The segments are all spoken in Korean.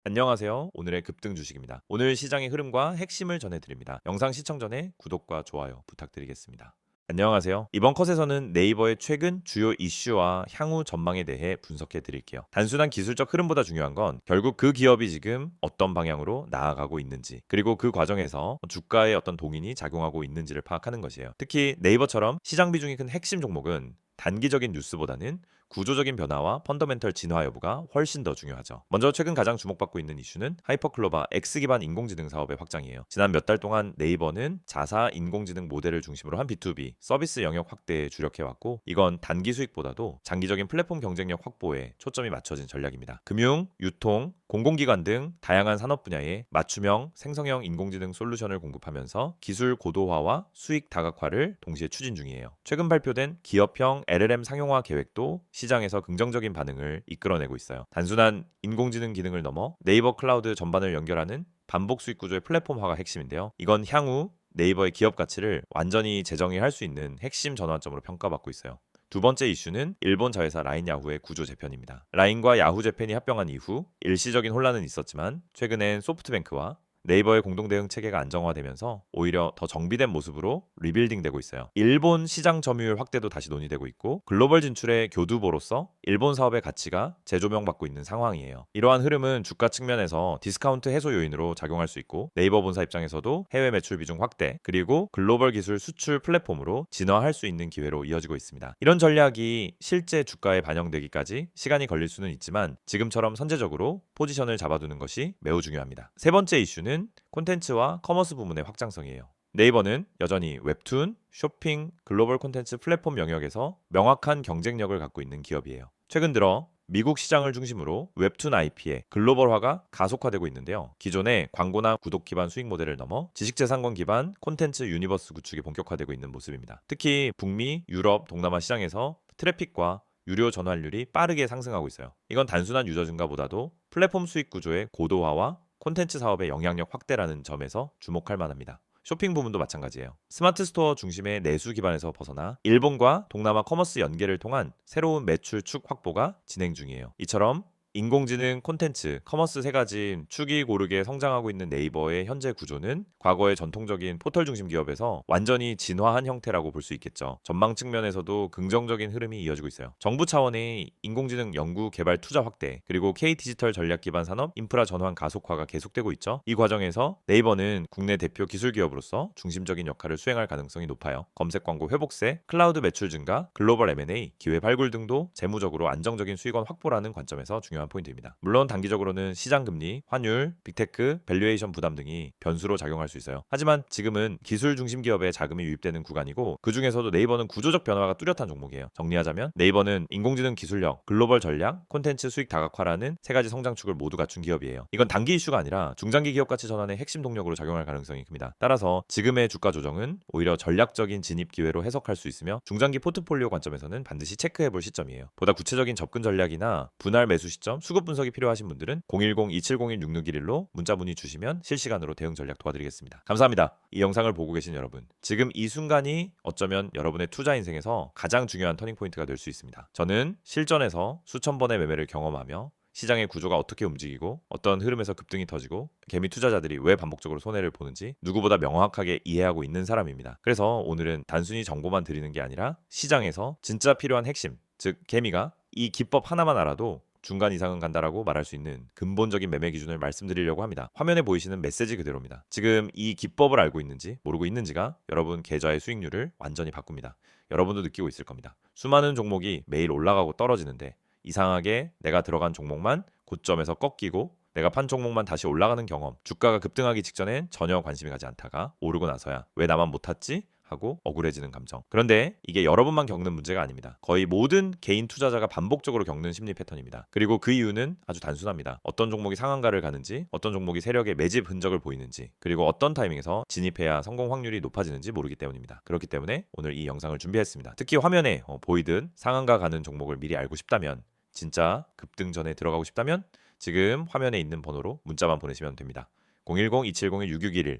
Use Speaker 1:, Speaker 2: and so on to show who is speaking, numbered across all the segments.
Speaker 1: 안녕하세요. 오늘의 급등 주식입니다. 오늘 시장의 흐름과 핵심을 전해드립니다. 영상 시청 전에 구독과 좋아요 부탁드리겠습니다. 안녕하세요. 이번 컷에서는 네이버의 최근 주요 이슈와 향후 전망에 대해 분석해 드릴게요. 단순한 기술적 흐름보다 중요한 건 결국 그 기업이 지금 어떤 방향으로 나아가고 있는지, 그리고 그 과정에서 주가에 어떤 동인이 작용하고 있는지를 파악하는 것이에요. 특히 네이버처럼 시장 비중이 큰 핵심 종목은 단기적인 뉴스보다는 구조적인 변화와 펀더멘털 진화 여부가 훨씬 더 중요하죠. 먼저 최근 가장 주목받고 있는 이슈는 하이퍼클로바 X 기반 인공지능 사업의 확장이에요. 지난 몇 달 동안 네이버는 자사 인공지능 모델을 중심으로 한 B2B 서비스 영역 확대에 주력해왔고, 이건 단기 수익보다도 장기적인 플랫폼 경쟁력 확보에 초점이 맞춰진 전략입니다. 금융, 유통, 공공기관 등 다양한 산업 분야에 맞춤형 생성형 인공지능 솔루션을 공급하면서 기술 고도화와 수익 다각화를 동시에 추진 중이에요. 최근 발표된 기업형 LLM 상용화 계획도 시장에서 긍정적인 반응을 이끌어내고 있어요. 단순한 인공지능 기능을 넘어 네이버 클라우드 전반을 연결하는 반복 수익 구조의 플랫폼화가 핵심인데요. 이건 향후 네이버의 기업 가치를 완전히 재정의할 수 있는 핵심 전환점으로 평가받고 있어요. 두 번째 이슈는 일본 자회사 라인 야후의 구조 재편입니다. 라인과 야후 재팬이 합병한 이후 일시적인 혼란은 있었지만, 최근엔 소프트뱅크와 네이버의 공동 대응 체계가 안정화되면서 오히려 더 정비된 모습으로 리빌딩되고 있어요. 일본 시장 점유율 확대도 다시 논의되고 있고, 글로벌 진출의 교두보로서 일본 사업의 가치가 재조명받고 있는 상황이에요. 이러한 흐름은 주가 측면에서 디스카운트 해소 요인으로 작용할 수 있고, 네이버 본사 입장에서도 해외 매출 비중 확대, 그리고 글로벌 기술 수출 플랫폼으로 진화할 수 있는 기회로 이어지고 있습니다. 이런 전략이 실제 주가에 반영되기까지 시간이 걸릴 수는 있지만, 지금처럼 선제적으로 포지션을 잡아두는 것이 매우 중요합니다. 세 번째 이슈는 콘텐츠와 커머스 부문의 확장성이에요. 네이버는 여전히 웹툰, 쇼핑, 글로벌 콘텐츠 플랫폼 영역에서 명확한 경쟁력을 갖고 있는 기업이에요. 최근 들어 미국 시장을 중심으로 웹툰 IP의 글로벌화가 가속화되고 있는데요. 기존의 광고나 구독 기반 수익 모델을 넘어 지식재산권 기반 콘텐츠 유니버스 구축이 본격화되고 있는 모습입니다. 특히 북미, 유럽, 동남아 시장에서 트래픽과 유료 전환율이 빠르게 상승하고 있어요. 이건 단순한 유저 증가보다도 플랫폼 수익 구조의 고도화와 콘텐츠 사업의 영향력 확대라는 점에서 주목할 만합니다. 쇼핑 부문도 마찬가지예요. 스마트 스토어 중심의 내수 기반에서 벗어나 일본과 동남아 커머스 연계를 통한 새로운 매출 축 확보가 진행 중이에요. 이처럼 인공지능, 콘텐츠, 커머스 세 가지 축이 고르게 성장하고 있는 네이버의 현재 구조는 과거의 전통적인 포털 중심 기업에서 완전히 진화한 형태라고 볼 수 있겠죠. 전망 측면에서도 긍정적인 흐름이 이어지고 있어요. 정부 차원의 인공지능 연구 개발 투자 확대, 그리고 K 디지털 전략 기반 산업 인프라 전환 가속화가 계속되고 있죠. 이 과정에서 네이버는 국내 대표 기술 기업으로서 중심적인 역할을 수행할 가능성이 높아요. 검색 광고 회복세, 클라우드 매출 증가, 글로벌 M&A, 기회 발굴 등도 재무적으로 안정적인 수익원 확보라는 관점에서 중요한 포인트입니다. 물론 단기적으로는 시장 금리, 환율, 빅테크, 밸류에이션 부담 등이 변수로 작용할 수 있어요. 하지만 지금은 기술 중심 기업에 자금이 유입되는 구간이고, 그 중에서도 네이버는 구조적 변화가 뚜렷한 종목이에요. 정리하자면 네이버는 인공지능 기술력, 글로벌 전략, 콘텐츠 수익 다각화라는 세 가지 성장축을 모두 갖춘 기업이에요. 이건 단기 이슈가 아니라 중장기 기업 가치 전환의 핵심 동력으로 작용할 가능성이 큽니다. 따라서 지금의 주가 조정은 오히려 전략적인 진입 기회로 해석할 수 있으며, 중장기 포트폴리오 관점에서는 반드시 체크해 볼 시점이에요. 보다 구체적인 접근 전략이나 분할 매수 시점, 수급 분석이 필요하신 분들은 010-2701-6611로 문자 문의 주시면 실시간으로 대응 전략 도와드리겠습니다. 감사합니다. 이 영상을 보고 계신 여러분, 지금 이 순간이 어쩌면 여러분의 투자 인생에서 가장 중요한 터닝 포인트가 될 수 있습니다. 저는 실전에서 수천 번의 매매를 경험하며 시장의 구조가 어떻게 움직이고 어떤 흐름에서 급등이 터지고 개미 투자자들이 왜 반복적으로 손해를 보는지 누구보다 명확하게 이해하고 있는 사람입니다. 그래서 오늘은 단순히 정보만 드리는 게 아니라 시장에서 진짜 필요한 핵심, 즉 개미가 이 기법 하나만 알아도 중간 이상은 간다라고 말할 수 있는 근본적인 매매 기준을 말씀드리려고 합니다. 화면에 보이시는 메시지 그대로입니다. 지금 이 기법을 알고 있는지 모르고 있는지가 여러분 계좌의 수익률을 완전히 바꿉니다. 여러분도 느끼고 있을 겁니다. 수많은 종목이 매일 올라가고 떨어지는데 이상하게 내가 들어간 종목만 고점에서 꺾이고 내가 판 종목만 다시 올라가는 경험, 주가가 급등하기 직전엔 전혀 관심이 가지 않다가 오르고 나서야 왜 나만 못 탔지? 하고 억울해지는 감정. 그런데 이게 여러분만 겪는 문제가 아닙니다. 거의 모든 개인 투자자가 반복적으로 겪는 심리 패턴입니다. 그리고 그 이유는 아주 단순합니다. 어떤 종목이 상한가를 가는지, 어떤 종목이 세력의 매집 흔적을 보이는지, 그리고 어떤 타이밍에서 진입해야 성공 확률이 높아지는지 모르기 때문입니다. 그렇기 때문에 오늘 이 영상을 준비했습니다. 특히 화면에 보이듯 상한가 가는 종목을 미리 알고 싶다면, 진짜 급등 전에 들어가고 싶다면 지금 화면에 있는 번호로 문자만 보내시면 됩니다. 010-2701-6611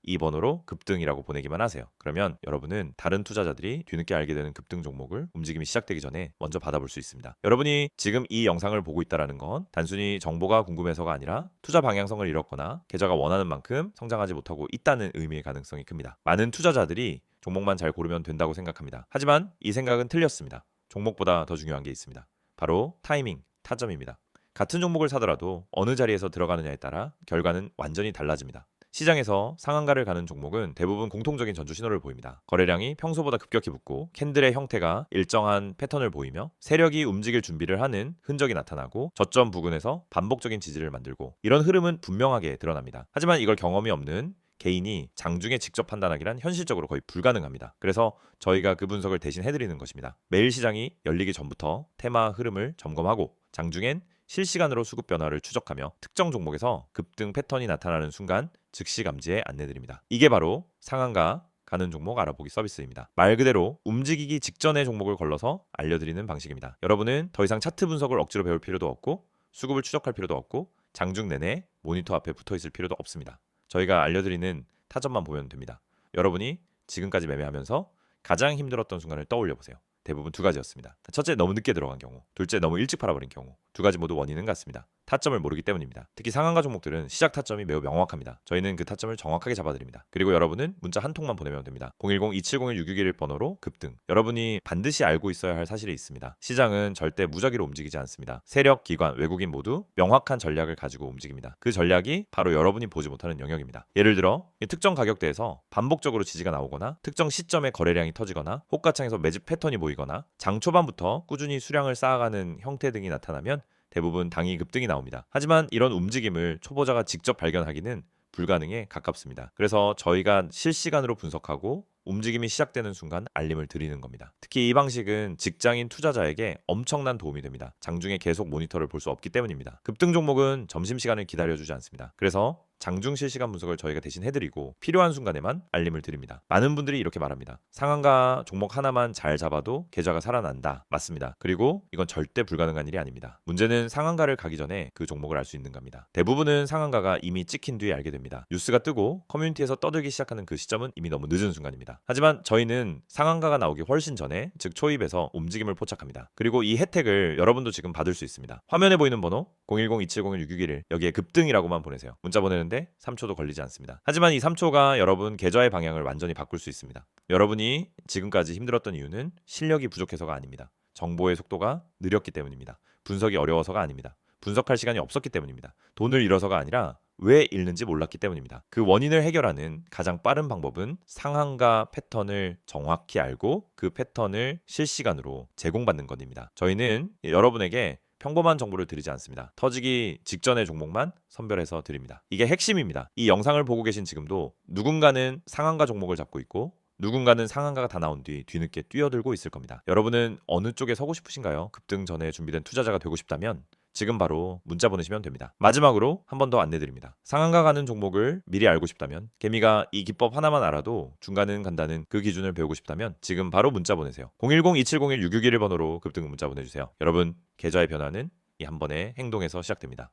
Speaker 1: 이 번호로 급등이라고 보내기만 하세요. 그러면 여러분은 다른 투자자들이 뒤늦게 알게 되는 급등 종목을 움직임이 시작되기 전에 먼저 받아볼 수 있습니다. 여러분이 지금 이 영상을 보고 있다는 건 단순히 정보가 궁금해서가 아니라 투자 방향성을 잃었거나 계좌가 원하는 만큼 성장하지 못하고 있다는 의미의 가능성이 큽니다. 많은 투자자들이 종목만 잘 고르면 된다고 생각합니다. 하지만 이 생각은 틀렸습니다. 종목보다 더 중요한 게 있습니다. 바로 타이밍, 타점입니다. 같은 종목을 사더라도 어느 자리에서 들어가느냐에 따라 결과는 완전히 달라집니다. 시장에서 상한가를 가는 종목은 대부분 공통적인 전주 신호를 보입니다. 거래량이 평소보다 급격히 붙고 캔들의 형태가 일정한 패턴을 보이며 세력이 움직일 준비를 하는 흔적이 나타나고 저점 부근에서 반복적인 지지를 만들고 이런 흐름은 분명하게 드러납니다. 하지만 이걸 경험이 없는 개인이 장중에 직접 판단하기란 현실적으로 거의 불가능합니다. 그래서 저희가 그 분석을 대신 해드리는 것입니다. 매일 시장이 열리기 전부터 테마 흐름을 점검하고 장중엔 실시간으로 수급 변화를 추적하며 특정 종목에서 급등 패턴이 나타나는 순간 즉시 감지에 안내드립니다. 이게 바로 상한가 가는 종목 알아보기 서비스입니다. 말 그대로 움직이기 직전의 종목을 걸러서 알려드리는 방식입니다. 여러분은 더 이상 차트 분석을 억지로 배울 필요도 없고 수급을 추적할 필요도 없고 장중 내내 모니터 앞에 붙어 있을 필요도 없습니다. 저희가 알려드리는 타점만 보면 됩니다. 여러분이 지금까지 매매하면서 가장 힘들었던 순간을 떠올려 보세요. 대부분 두 가지였습니다. 첫째, 너무 늦게 들어간 경우. 둘째, 너무 일찍 팔아버린 경우. 두 가지 모두 원인은 같습니다. 타점을 모르기 때문입니다. 특히 상한가 종목들은 시작 타점이 매우 명확합니다. 저희는 그 타점을 정확하게 잡아드립니다. 그리고 여러분은 문자 한 통만 보내면 됩니다. 010-2701-661 번호로 급등. 여러분이 반드시 알고 있어야 할 사실이 있습니다. 시장은 절대 무작위로 움직이지 않습니다. 세력, 기관, 외국인 모두 명확한 전략을 가지고 움직입니다. 그 전략이 바로 여러분이 보지 못하는 영역입니다. 예를 들어 특정 가격대에서 반복적으로 지지가 나오거나 특정 시점에 거래량이 터지거나 호가창에서 매집 패턴이 보이거나 장 초반부터 꾸준히 수량을 쌓아가는 형태 등이 나타나면 대부분 당이 급등이 나옵니다. 하지만 이런 움직임을 초보자가 직접 발견하기는 불가능에 가깝습니다. 그래서 저희가 실시간으로 분석하고 움직임이 시작되는 순간 알림을 드리는 겁니다. 특히 이 방식은 직장인 투자자에게 엄청난 도움이 됩니다. 장중에 계속 모니터를 볼 수 없기 때문입니다. 급등 종목은 점심시간을 기다려주지 않습니다. 그래서 장중 실시간 분석을 저희가 대신 해드리고 필요한 순간에만 알림을 드립니다. 많은 분들이 이렇게 말합니다. 상한가 종목 하나만 잘 잡아도 계좌가 살아난다. 맞습니다. 그리고 이건 절대 불가능한 일이 아닙니다. 문제는 상한가를 가기 전에 그 종목을 알 수 있는 겁니다. 대부분은 상한가가 이미 찍힌 뒤에 알게 됩니다. 뉴스가 뜨고 커뮤니티에서 떠들기 시작하는 그 시점은 이미 너무 늦은 순간입니다. 하지만 저희는 상한가가 나오기 훨씬 전에 즉 초입에서 움직임을 포착합니다. 그리고 이 혜택을 여러분도 지금 받을 수 있습니다. 화면에 보이는 번호 010-2701-661 여기에 급등이라고만 보내세요. 문자 보내는데 3초도 걸리지 않습니다. 하지만 이 3초가 여러분 계좌의 방향을 완전히 바꿀 수 있습니다. 여러분이 지금까지 힘들었던 이유는 실력이 부족해서가 아닙니다. 정보의 속도가 느렸기 때문입니다. 분석이 어려워서가 아닙니다. 분석할 시간이 없었기 때문입니다. 돈을 잃어서가 아니라 왜 잃는지 몰랐기 때문입니다. 그 원인을 해결하는 가장 빠른 방법은 상한가 패턴을 정확히 알고 그 패턴을 실시간으로 제공받는 것입니다. 저희는 여러분에게 평범한 정보를 드리지 않습니다. 터지기 직전의 종목만 선별해서 드립니다. 이게 핵심입니다. 이 영상을 보고 계신 지금도 누군가는 상한가 종목을 잡고 있고 누군가는 상한가가 다 나온 뒤 뒤늦게 뛰어들고 있을 겁니다. 여러분은 어느 쪽에 서고 싶으신가요? 급등 전에 준비된 투자자가 되고 싶다면 지금 바로 문자 보내시면 됩니다. 마지막으로 한 번 더 안내드립니다. 상한가 가는 종목을 미리 알고 싶다면 개미가 이 기법 하나만 알아도 중간은 간다는 그 기준을 배우고 싶다면 지금 바로 문자 보내세요. 010-2701-661 번호로 급등 문자 보내주세요. 여러분 계좌의 변화는 이 한 번의 행동에서 시작됩니다.